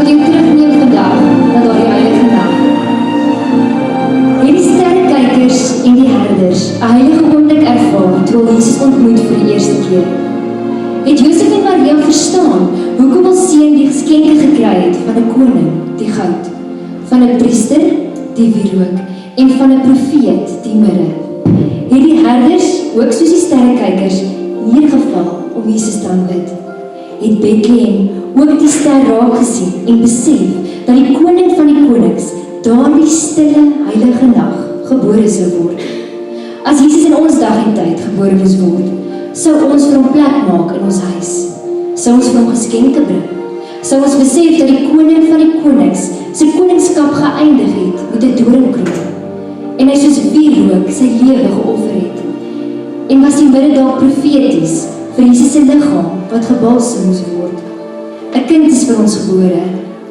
vir jou terugneem vandag na daardie heilige dag. Hierdie sterrekykers en die herders 'n heilige oomblik ervaar toe hulle Jesus ontmoet vir die eerste keer. Het Josef en Maria verstaan hoekom ons seun die geskenke gekry het van 'n koning, die goud, van 'n priester, die wierook, en van 'n profeet, die mirre. Het die herders, ook soos die sterrekykers, neergeval om Jesus te aanbid. Het Bethlehem ook die ster raak gesien en besef dat die koning van die konings daardie stille heilige nag gebore sou word. As Jesus in ons dag en tyd gebore moes word, sou ons vir hom plek maak in ons huis, sou ons vir hom geskenke bring, sou ons besef dat die koning van die konings sy koningskap geëindig het met 'n doringkroon, en hy soos wierook sy lewe geoffer het, en was die middag profeties vir Jesus se liggaam wat gebalsem moes word. 'n Kind is vir ons gebore,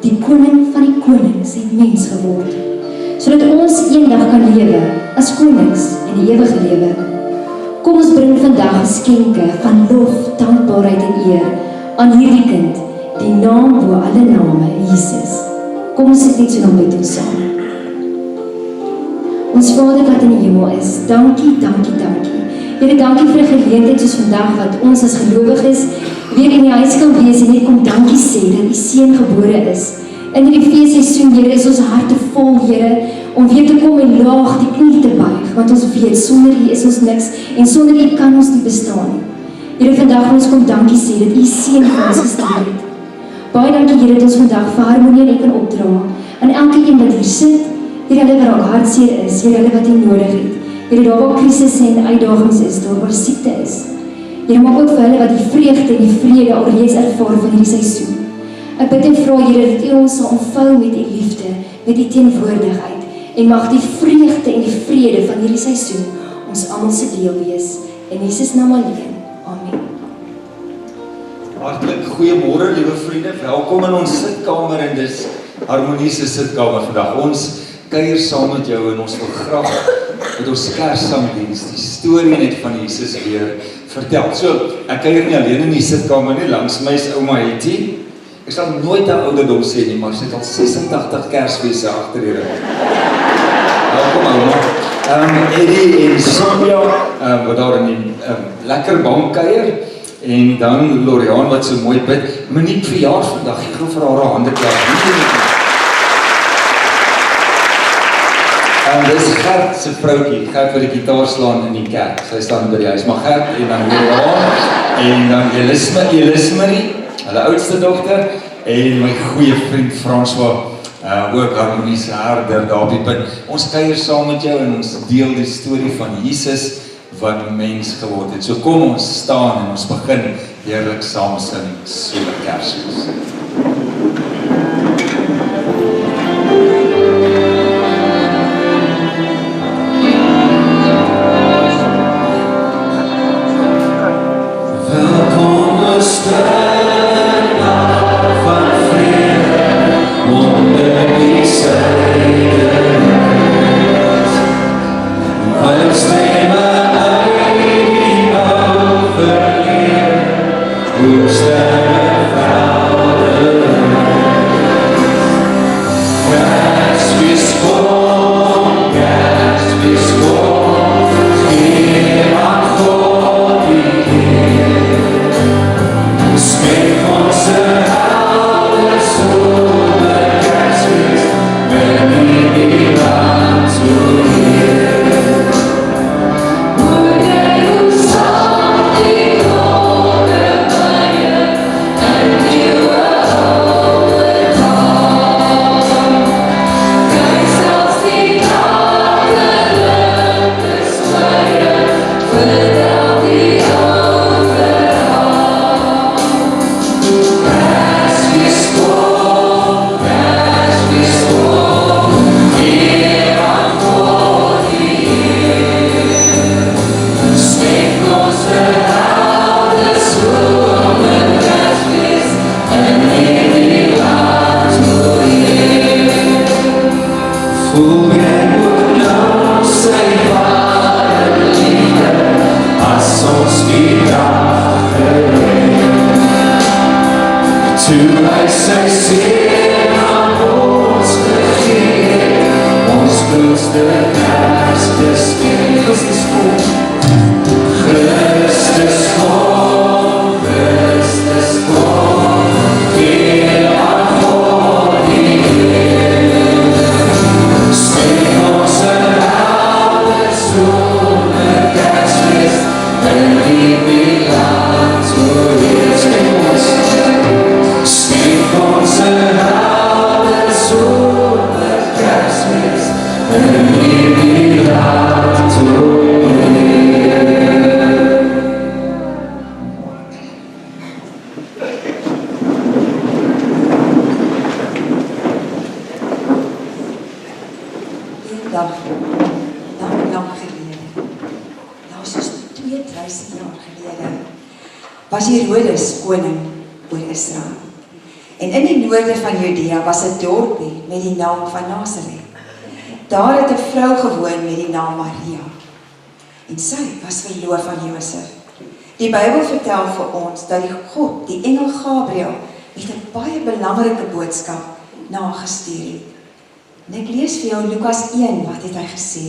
die koning van die konings het mens geword, sodat ons eendag kan lewe as konings in die ewige lewe. Kom ons bring vandag geskenke van lof, dankbaarheid en eer aan hierdie kind, die naam bo alle name, Jesus. Kom ons sit net so nou met ons saam. Ons Vader wat in die hemel is, dankie, dankie, dankie. Here, dankie vir 'n geleentheid soos vandag wat ons as gelowiges weer in die huis kan wees en net kom dankie sê dat U seun gebore is. In hierdie feesseisoen, Here, is ons harte vol, Here, om weer te kom en laag die knie te buig, want ons weet, sonder U is ons niks, en sonder U kan ons nie bestaan nie. Here, vandag wil ons kom dankie sê, dat U seun vir ons gestuur het. Baie dankie, Here, dat ons vandag vir Harmonie en ek kan opdra, aan elke een wat hier sit, Here, hulle wat ook hartseer is, Here, hulle wat U nodig het, Here, daar waar krisis en uitdagings is, daar waar siekte is, Here, maak ook vir hulle wat die vreugde en die vrede alreeds ervaar van hierdie seisoen. Ek bid en vra, Here, dat U ons sal omvou met U liefde, met U teenwoordigheid, en mag die vreugde en die vrede van hierdie seisoen ons almal se deel wees. In Jesus naam alleen. Amen. Hartlik goeiemôre, liewe vriende. Welkom in ons sitkamer, en dis Harmonie se sitkamer vandag. Ons kuier saam met jou en ons wil graag met ons Kerssangdiens die storie net van Jesus weer vertel. So, ek kuier nie alleen in die sitkamer nie, langs my is ouma Hetty. Ek sal nooit 'n ouderdom sê nie, maar sy het al 86 Kersfeeste agter die rug. Welkom ouma. Eddie en Sonja, wat daar in die lekker bank kuier, en dan Loriaan wat so mooi bid. Monique verjaar vandag, ek glo vir haar 'n handeklap. Dis Gert se vroutjie, Gert wat die gitaar slaan in die kerk. Sy staan by die huis, maar Gert en dan Loriaan, en dan Elismarie, hulle oudste dogter, en my goeie vriend François, ook Harmonie se herder daar op die punt. Ons kuier saam met jou en ons deel die storie van Jesus wat mens geword het. So kom ons staan en ons begin heerlik saam sing so Kersfees. Who's there without dag, lang gelede, nou soos 2000 jaar gelede, was Herodes koning oor Israel. En in die noorde van Judea was 'n dorpie met die naam van Nasaret. Daar het 'n vrou gewoon met die naam Maria. En sy was verloof aan Josef. Die Bybel vertel vir ons dat die God, die engel Gabriël, met 'n baie belangrike boodskap na haar gestuur het. En ek lees vir jou Lukas 1, wat het hy gesê?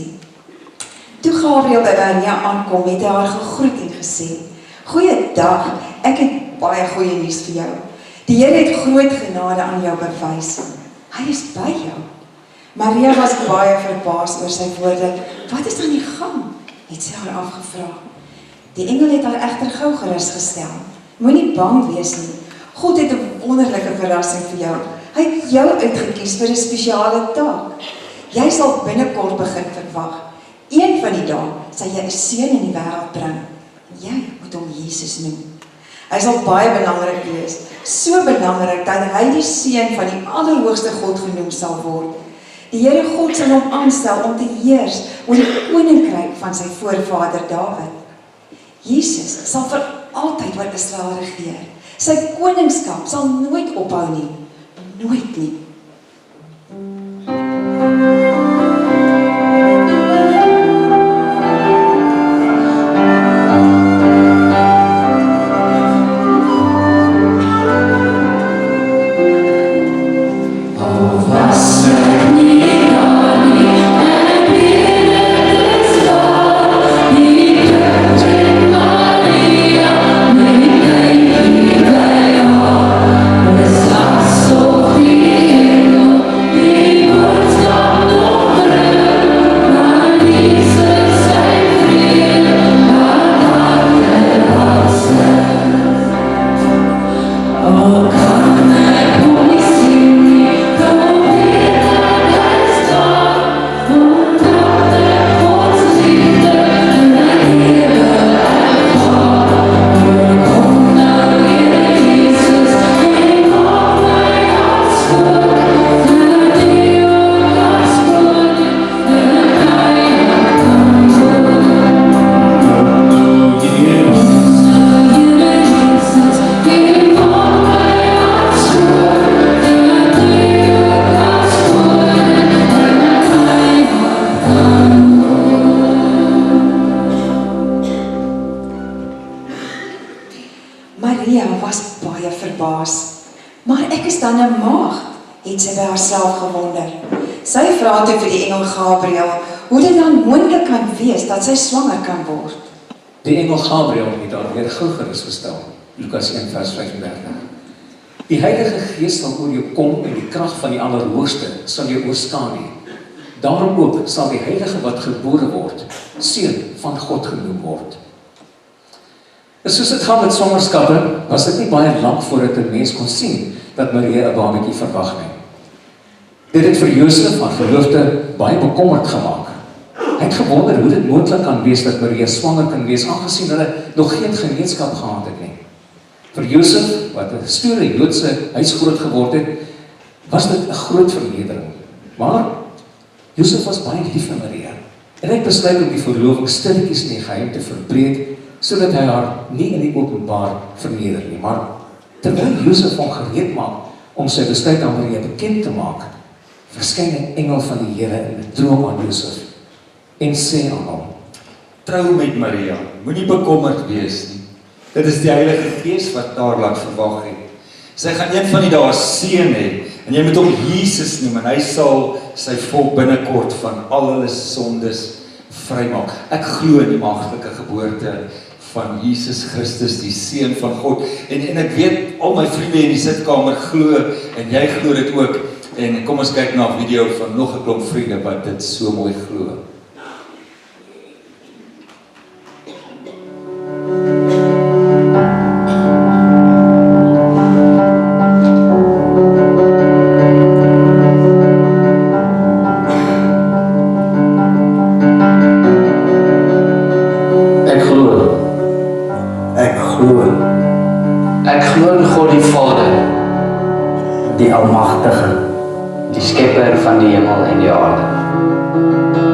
Toe Gabriël by Maria aankom, het hy haar gegroet en gesê, "Goeiedag, ek het baie goeie nuus vir jou. Die Here het groot genade aan jou bewys. Hy is by jou." Maria was baie verbaas oor sy woorde. "Wat is aan die gang?" het sy haar afgevra. Die engel het haar egter gou gerusgestel. "Moenie bang wees nie. God het 'n wonderlike verrassing vir jou. Hy het jou uitgekies vir 'n spesiale taak. Jy sal binnekort begin verwag. Een van die dae sal jy 'n seun in die wêreld bring. Jy moet hom Jesus noem. Hy sal baie belangrik wees, so belangrik dat hy die seun van die Allerhoogste God genoem sal word. Die Here God sal hom aanstel om te heers oor die koninkryk van sy voorvader Dawid. Jesus sal vir altyd oor Israel regeer. Sy koningskap sal nooit ophou nie. Nooit nie. Maria was baie verbaas. Maar ek is dan 'n maagd, het sy by haarself gewonder. Sy vra toe vir die engel Gabriël, hoe dit dan moontlik kan wees dat sy swanger kan word. Die engel Gabriël het haar weer gou gerusgestel, Lukas 1 vers 35. Die Heilige Gees sal oor jou kom en die krag van die Allerhoogste sal jou oorskadu. Daarom ook sal die Heilige wat gebore word, seun van God genoem word. En soos dit gaan met swangerskappe, was dit nie baie lank voordat 'n mens kon sien dat Maria 'n babatjie verwag nie. Dit het vir Josef, haar verloofde, baie bekommerd gemaak. Hy het gewonder hoe dit moontlik kan wees dat Maria swanger kan wees, aangesien hulle nog geen gemeenskap gehad het nie. Vir Josef, wat 'n stoere Joodse huis groot geword het, was dit 'n groot vernedering. Maar Josef was baie lief vir Maria, en hy het besluit om die verloving stilletjies in die geheim te verbreek, sodat hy haar nie in die openbaar verneder nie. Maar terwyl Josef hom gereed maak om sy besluit aan Maria bekend te maak, verskyn 'n engel van die Here in 'n droom aan Josef en sê aan hom: "Trou met Maria, moenie bekommerd wees nie. Dit is die Heilige Gees wat haar laat verwag het. Sy gaan een van die dae 'n seun hê, en jy moet hom Jesus noem, en hy sal sy volk binnekort van al hulle sondes vrymaak." Ek glo in die magtelike geboorte van Jesus Christus, die Seun van God. En ek weet, al my vriende in die sitkamer glo, en jy glo dit ook. En kom ons kyk na 'n video van nog 'n klomp vriende wat dit so mooi glo. Ek glo in God die Vader, die Almagtige, die Skepper van die hemel en die aarde.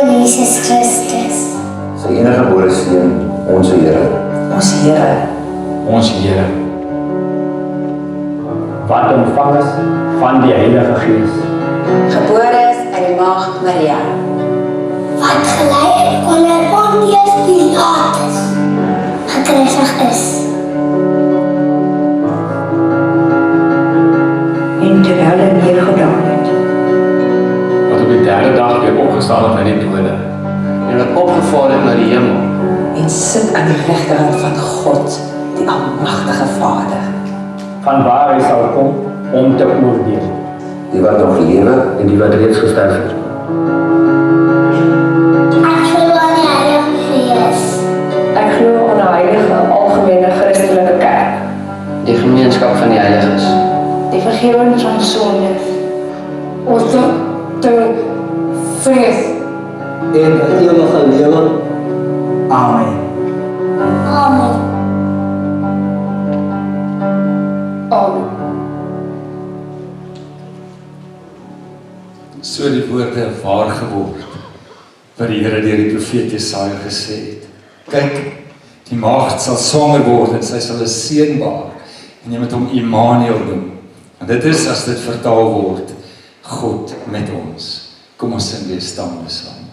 Seun Jesus Christus. Sy enige gebore Seun, ons Here. Ons Here, Ons Here, wat ontvang is van die Heilige Gees, gebore is uit die maagd Maria, Wat gelei het onder Pontius Pilatus. Gekruisig is. en terwyl hy neergedaal het, wat op die derde dag weer opgestaan het uit die dode, en wat opgevaar het na die hemel, en sit aan die regterhand van God, die almagtige Vader. van waar hy sal kom om te oordeel. Die wat nog lewe En die wat reeds gesterf het, Ek glo aan die Heilige Gees. Ek glo aan 'n heilige algemene Christelike kerk, die gemeenskap van die heiliges, die vergifnis van sondes, ons te vrees, en 'n ewige lewe. Amen. Amen. Amen. So die woorde waar geword, wat die Here deur die profeet Jesaja gesê het. Kyk, die maagd sal swanger word en sy sal 'n seun baar en jy moet hom Immanuel noem. En dit is as dit vertaal word, God met ons. Kom ons sing weer staande saam.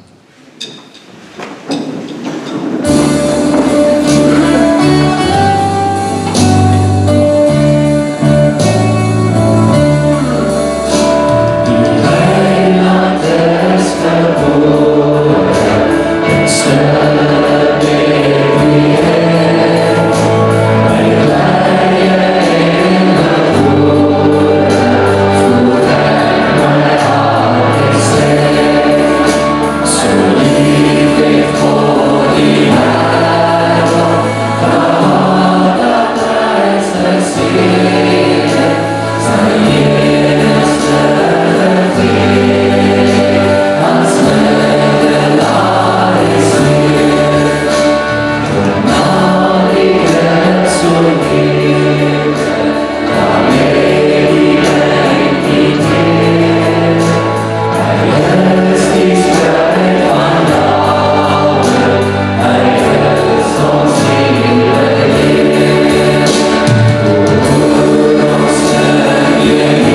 Yeah.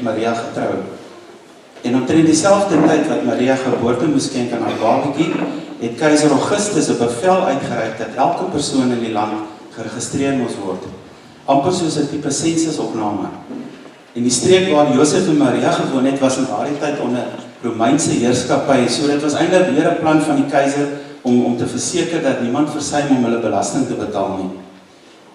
met Maria getrou. En omtrent dieselfde tyd wat Maria geboorte moes skenk aan haar babatjie, het keiser Augustus 'n bevel uitgereik dat elke persoon in die land geregistreer moes word. Amper soos 'n tipe sensusopname. En die streek waar Josef en Maria gewoon het, was in daardie tyd onder Romeinse heerskappy, so dit was eintlik meer 'n plan van die keiser om te verseker dat niemand versuim om hulle belasting te betaal nie.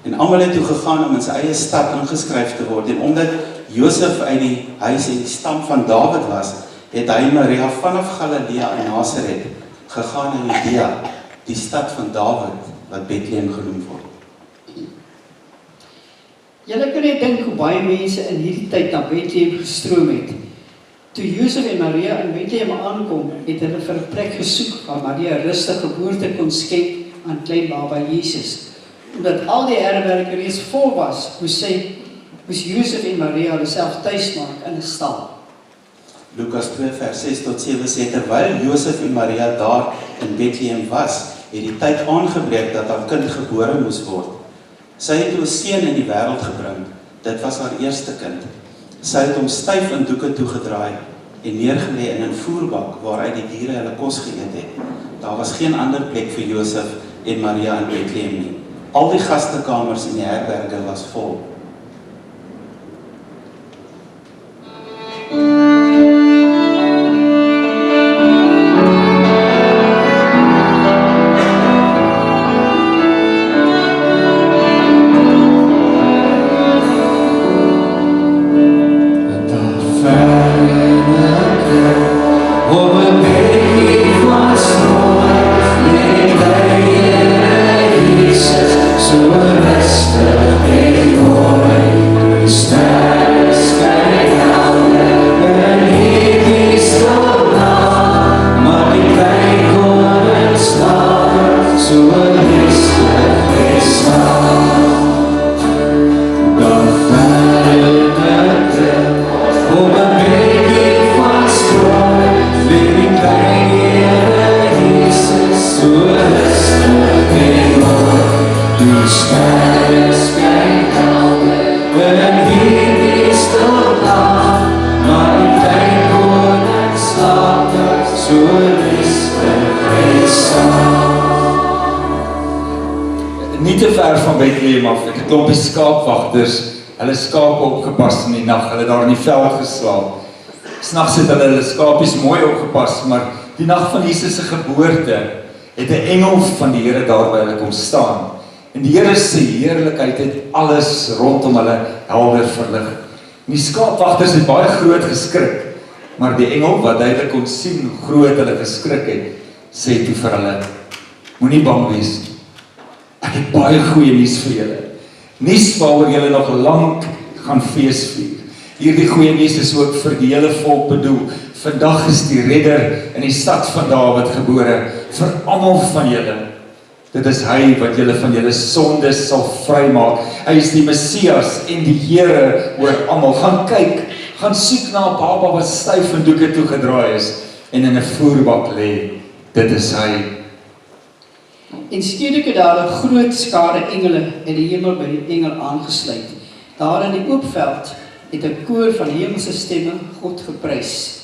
En almal het toe gegaan om in sy eie stad ingeskryf te word, en omdat Josef uit die huis en die stam van Dawid was, het hy Maria vanaf Galilea en Nasaret gegaan in Judea, die stad van Dawid, wat Bethlehem genoem word. Julle kan net dink hoe baie mense in hierdie tyd na Bethlehem gestroom het. Toe Josef en Maria in Bethlehem aankom, het hulle vir 'n plek gesoek waar Maria 'n rustige geboorte kon skenk aan klein baba Jesus. Omdat al die herberge reeds vol was, moes Josef en Maria hulle self tuis maak in 'n stal. Lukas 2 vers 6 tot 7 sê, terwyl Josef en Maria daar in Bethlehem was, het die tyd aangebreek dat haar kind gebore moes word. Sy het 'n seun in die wêreld gebring. Dit was haar eerste kind. Sy het hom styf in doeke toegedraai en neergelê in 'n voerbak waaruit die diere hulle kos geëet het. Daar was geen ander plek vir Josef en Maria in Bethlehem nie. Al die gastekamers in die herberge was vol. Nie te ver van Bethlehem af, het 'n klompie skaapwagters hulle skape opgepas in die nag, hulle daar in die veld geslaap. Snags het hulle skapies mooi opgepas, maar die nag van Jesus se geboorte het 'n engel van die Here daar by hulle kom staan. En die Here se heerlikheid het alles rondom hulle helder verlig. En die skaapwagters het baie groot geskrik, maar die engel wat duidelik kon sien hoe groot hulle geskrik het, sê toe vir hulle: moenie bang wees. Ek het baie goeie nuus vir julle. Nuus waaroor julle nog lank gaan fees vier. Hierdie goeie nuus is ook vir die hele volk bedoel. Vandag is die redder in die stad van Dawid gebore, vir almal van julle. Dit is hy wat julle van julle sondes sal vrymaak. Hy is die Messias en die Here oor almal. Gaan kyk, gaan soek na 'n baba wat styf in doeke toegedraai is en in 'n voerbak lê. Dit is hy. En skielik het daar 'n groot skare engele in die hemel by die engel aangesluit. Daar in die oop veld het 'n koor van hemelse stemme God geprys.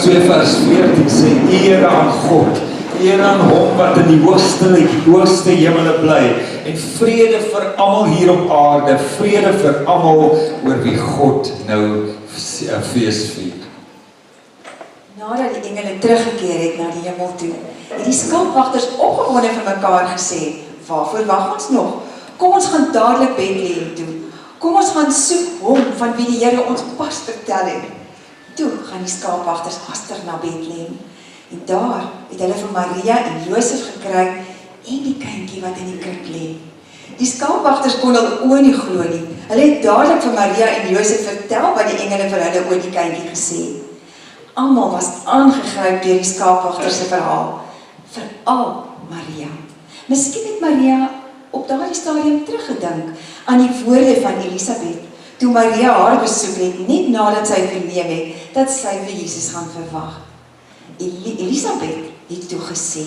So vers 14 sê, ere aan God, ere aan hom wat in die hoogste hemele bly, en vrede vir almal hier op aarde, vrede vir almal oor wie God nou fees vier. Nadat die engele teruggekeer het na die hemel toe, het die skaapwagters opgewonde vir mekaar gesê, waarvoor wag ons nog? Kom ons gaan dadelik Bethlehem toe. Kom ons gaan soek hom van wie die Here ons pas vertel het. Toe gaan die skaapwagters hastig na Bethlehem. En daar het hulle vir Maria en Josef gekry en die kindjie wat in die krib lê. Die skaapwagters kon hul oë nie glo nie. Hulle het dadelik vir Maria en Josef vertel wat die engele vir hulle oor die kindjie gesê het. Almal was aangegryp deur die skaapwagters se verhaal, veral Maria. Miskien het Maria op daardie stadium teruggedink aan die woorde van Elisabeth, toe Maria haar besoek het, net nadat sy verneem het, dat sy vir Jesus gaan verwag. Elisabeth het toe gesê,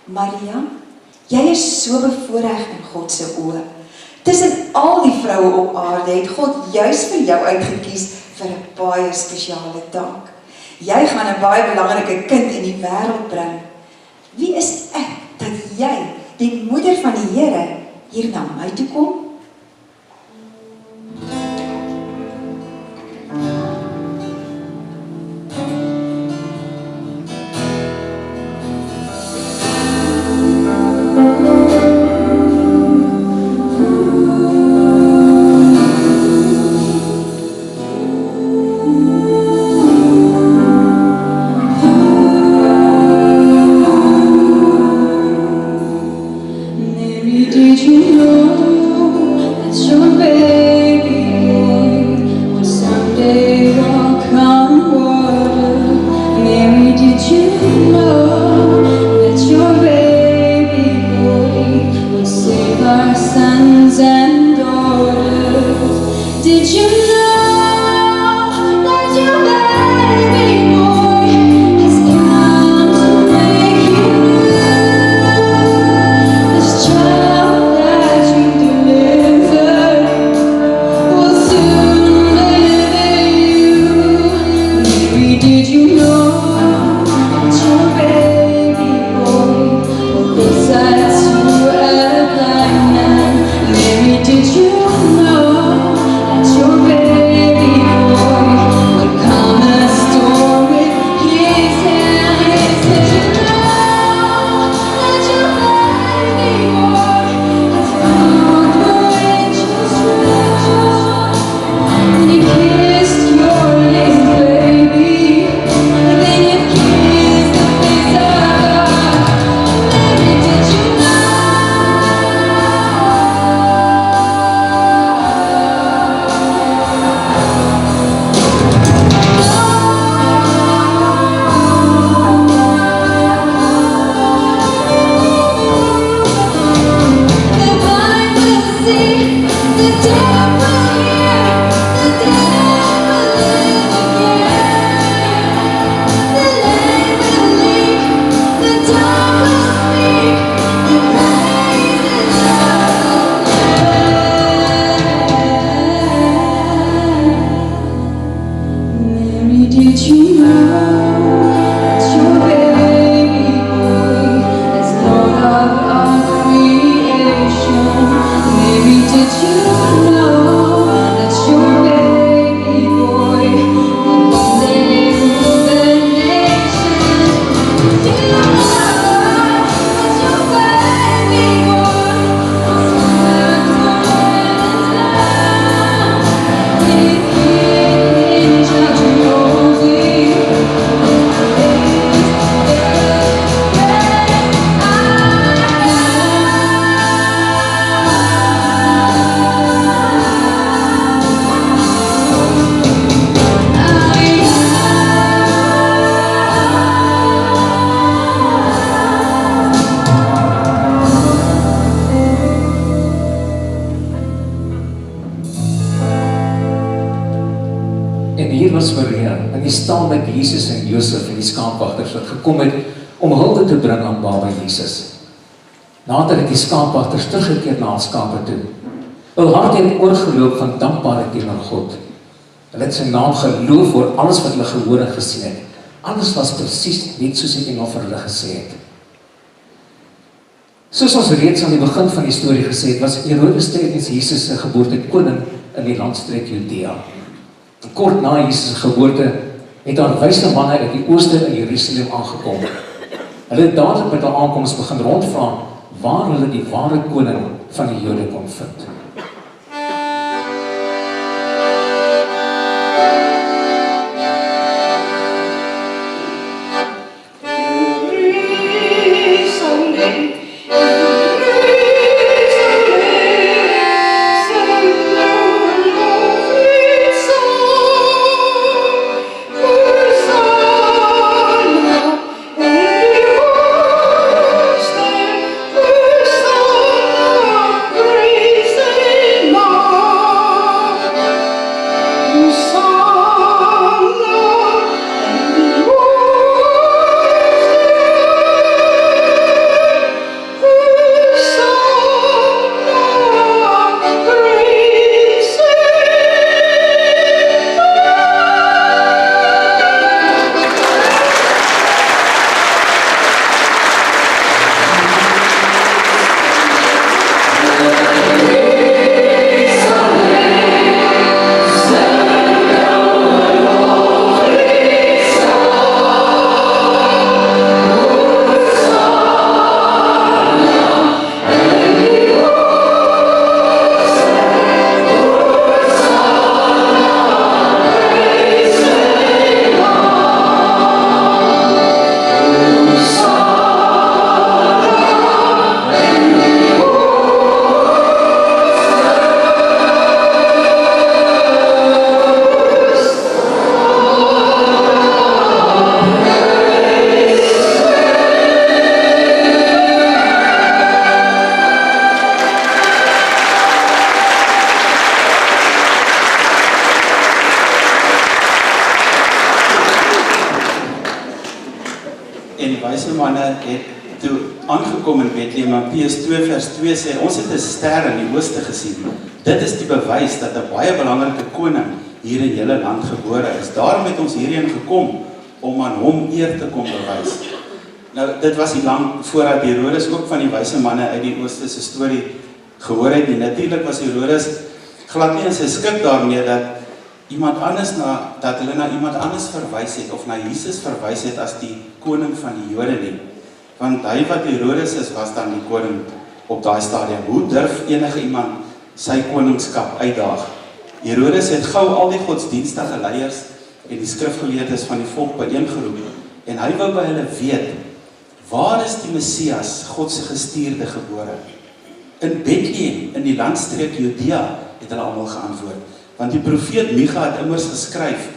Maria, jy is so bevoorreg in God se oë. Tussen al die vroue op aarde het God juis vir jou uitgekies vir 'n baie spesiale taak. Jy gaan 'n baie belangrike kind in die wêreld bring. Wie is ek dat jy, die moeder van die Here, hier na my toe kom? Staan met Jesus en Josef en die skaapwagters wat gekom het om hulde te bring aan baba Jesus. Nader het die skaapwagters teruggekeer na hul skape toe. Hul hart het oorgeloop van dankbaarheid teenoor God. Hulle het sy naam geloof oor alles wat hulle gehoor en gesien het. Alles was presies net soos die engel vir hulle gesê het. Soos ons reeds aan die begin van die storie gesê het, was Herodes tydens Jesus se geboorte koning in die landstreek Judea. Kort na Jesus se geboorte het daar wyse manne uit die ooste in Jerusalem aangekom. Hulle het dadelik met hulle aankoms begin rondvra waar hulle die ware koning van die Jode kon vind. Aangekom in Bethlehem, Mattheus 2 vers 2 sê, ons het 'n ster in die ooste gesien. Dit is die bewys dat 'n baie belangrike koning hier in julle land gebore is. Daarom het ons hierheen gekom om aan hom eer te kom bewys. Nou, dit was nie lang voordat Herodes ook van die wyse manne uit die ooste se storie gehoor het nie. Natuurlik was Herodes glad nie in sy skik daarmee dat hulle na iemand anders verwys het of na Jesus verwys het as die koning van die Jode nie. Want hy wat Herodes is, was dan die koning op daai stadium. Hoe durf enige iemand sy koningskap uitdaag? Herodes het gou al die godsdienstige leiers en die skrifgeleerdes van die volk byeengeroep en hy wou by hulle weet, waar is die Messias, God se gestuurde gebore? In Bethlehem, in die landstreek Judea, het hulle almal geantwoord. Want die profeet Micha het immers geskryf,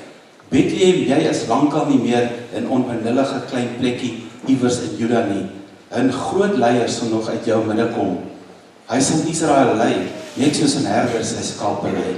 Bethlehem, jy is lankal nie meer 'n onbenullige klein plekkie iewers in Juda nie. 'n groot leier sal nog uit jou midde kom. Hy sal Israel lei, net soos 'n herder sy skape lei.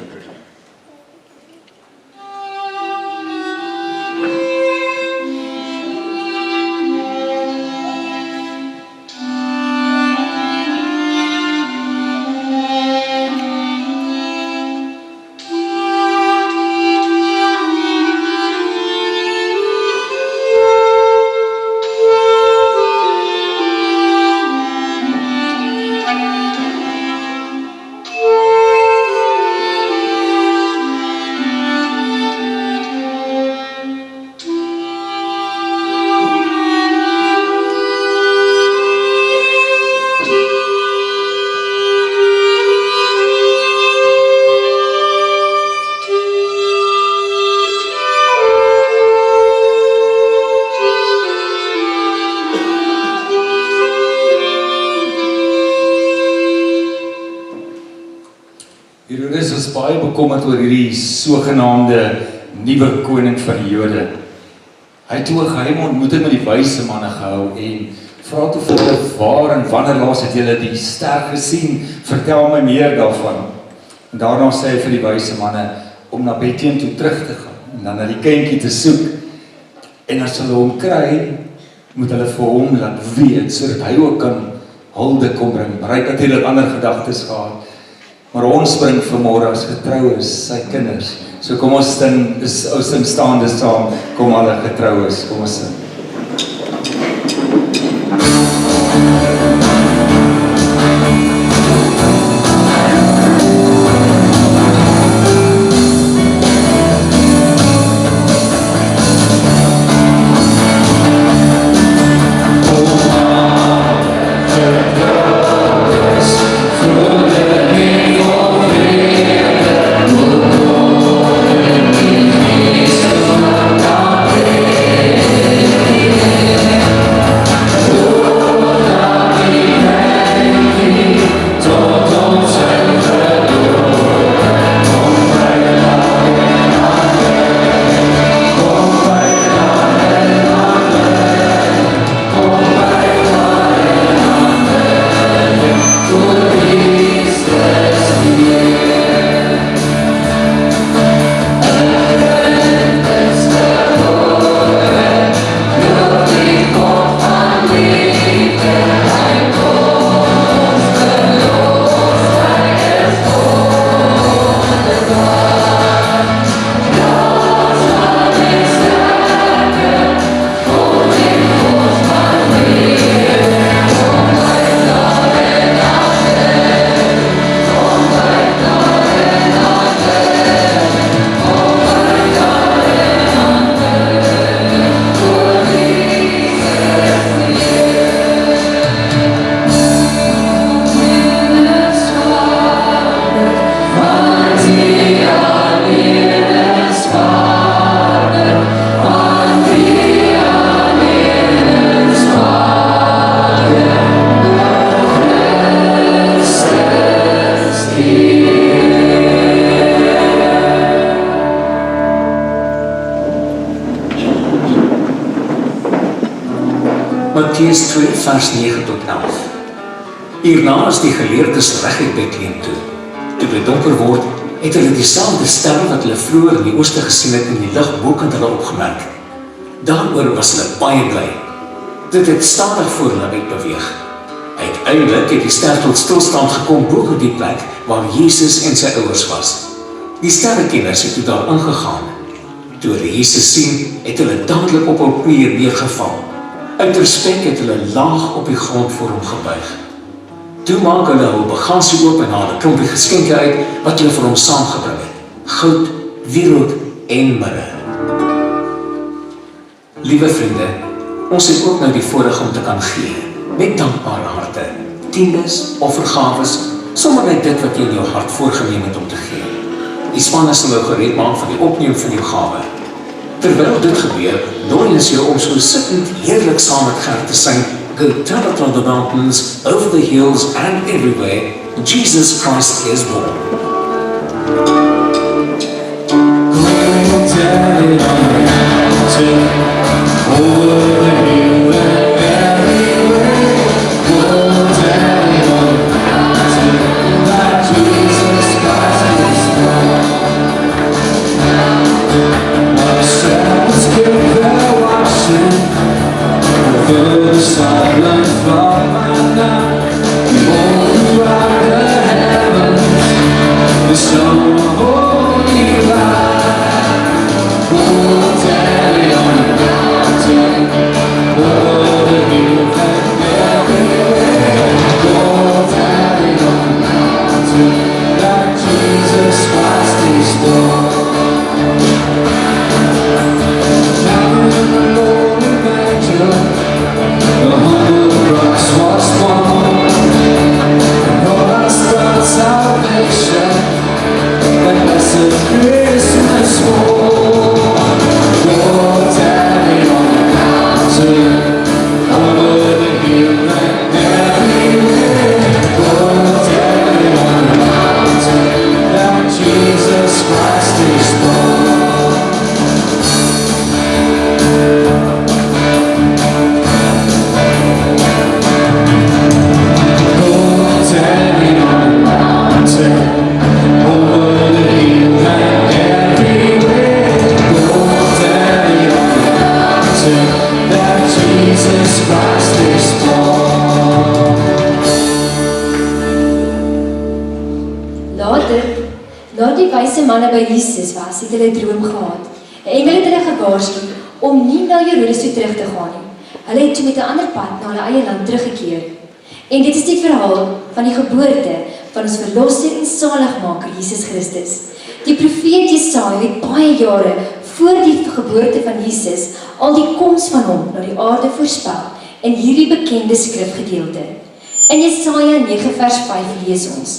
Herodes was baie bekommerd oor hierdie sogenaamde nuwe koning van die Jode. Hy het toe 'n geheime ontmoeting met die wyse manne gehou en vra toe vir hulle, waar en wanneer laas het julle die ster gesien? Vertel my meer daarvan. En daarna sê hy vir die wyse manne om na Bethlehem toe terug te gaan en dan na die kindjie te soek. En as hulle hom kry, moet hulle vir hom laat weet sodat hy ook kan hulde kom bring. Maar hy het natuurlik ander gedagtes gehad. Maar ons bring vanmôre as getroues sy kinders So kom ons sing staande saam, kom alle getroues, kom ons sing. Mattheus 2 vers 9 tot 11. Hierna is die geleerdes reg uit Bethlehem toe. Toe dit donker word, het hulle dieselfde ster wat hulle vroeër in die ooste gesien het in die lig bokant hulle opgemerk. Daaroor was hulle baie bly. Dit het stadig voor hulle uitbeweeg. Uiteindelik het die ster tot stilstand gekom bo op die plek waar Jesus en sy ouers was. Die sterrekenners het toe daar ingegaan. Toe hulle Jesus sien, het hulle dadelik op hul knieë neergeval. Uit respek het hulle laag op die grond voor hom gebuig. Toe maak hulle hul bagasie oop en haal 'n klompie geskenke uit wat hulle vir hom saamgebring het. Goud, wierook en mirre. Liewe vriende, ons het ook nou die voorreg om te kan gee, met dankbare harte, tiendes, offergawes, sommer net dit wat jy in jou hart voorgeneem het om te gee. Die spanne sal jou gereed maak vir die opneem van jou gawe. Terwyl dit gebeur, nooi ons jou om so sittend heerlik saam met Gert te sing, Go tell it on the mountains, over the hills and everywhere, Jesus Christ is born. Go tell it on the mountain, over the hill and everywhere, go tell it on the mountain, that Jesus Christ is born. Ourselves give their washing, over the silent from my night, all throughout the heavens, the sun holy light. Oh, daddy on the mountain, over the hill and everywhere. Oh, daddy on the mountain, that Jesus Christ is born. Down in the lonely manger, the humble cross was born, and all us brought salvation, wyse manne by Jesus was, het hulle 'n droom gehad. 'n Engel het hulle gewaarsku om nie na Herodes toe terug te gaan nie. Hulle het toe met 'n ander pad na hulle eie land teruggekeer. En dit is die verhaal van die geboorte van ons verlosser en saligmaker Jesus Christus. Die profeet Jesaja het baie jare voor die geboorte van Jesus al die koms van hom na die aarde voorspel in hierdie bekende skrifgedeelte. In Jesaja 9 vers 5 lees ons: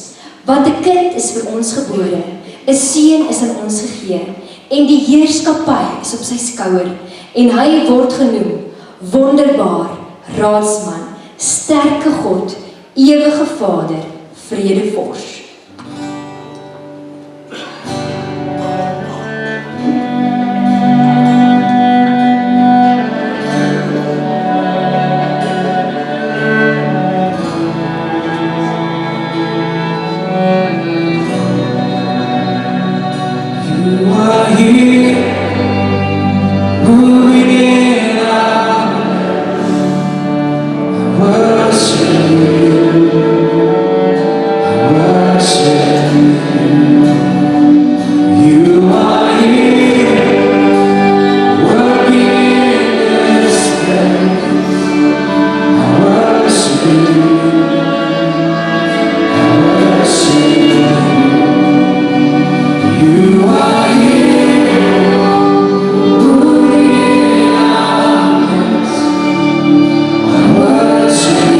Want 'n kind is vir ons gebore, 'n seun is aan ons gegee, en die heerskappy is op sy skouer, en hy word genoem Wonderbaar, Raadsman, Sterke God, Ewige Vader, Vredevors. Worship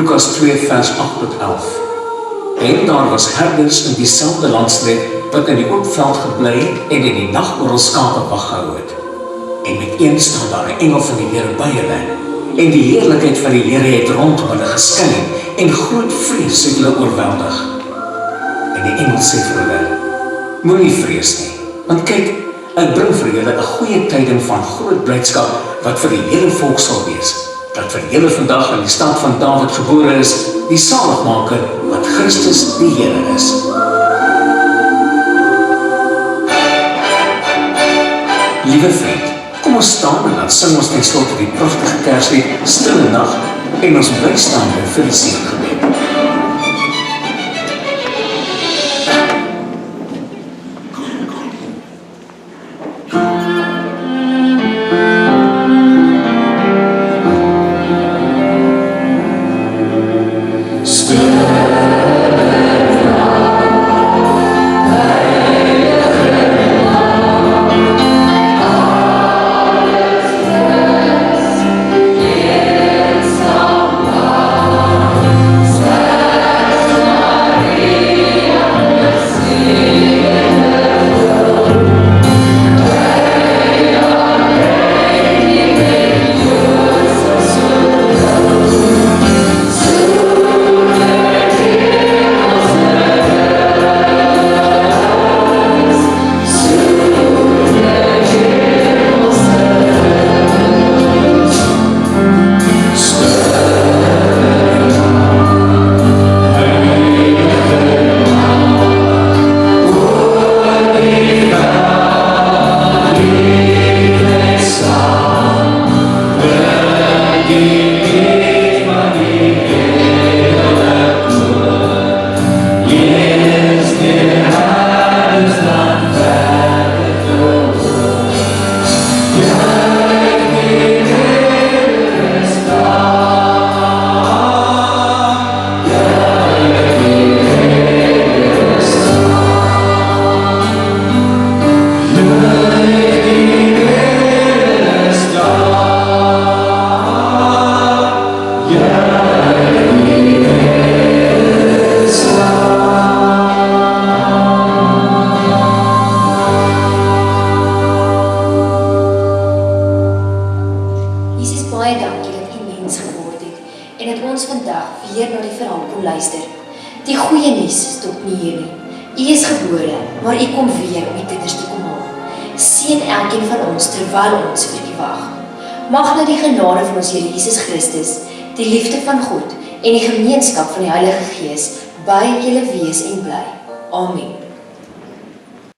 Lukas 2 vers 8 tot 11. En daar was herders in dieselfde landstreek wat in die oop veld gebly en in die nag oor hul skape wag gehou het. En met een staan daar 'n engel van die Here by hulle, en die heerlikheid van die Here het rondom hulle geskyn, en groot vrees het hulle oorweldig. En die engel sê vir hulle: Moenie vrees nie, want kyk, ek bring vir julle 'n goeie tyding van groot blydskap wat vir die hele volk sal wees, dat vir julle vandag in die stad van Dawid gebore is, die saligmaker wat Christus die Here is. Liewe vriend, kom ons staan en dan sing ons ten slotte die pragtige Kerslied Stille Nag en ons bly staan vir die seëngebed. Mag nou die genade van ons Here Jesus Christus, die liefde van God en die gemeenskap van die Heilige Gees by julle wees en bly. Amen.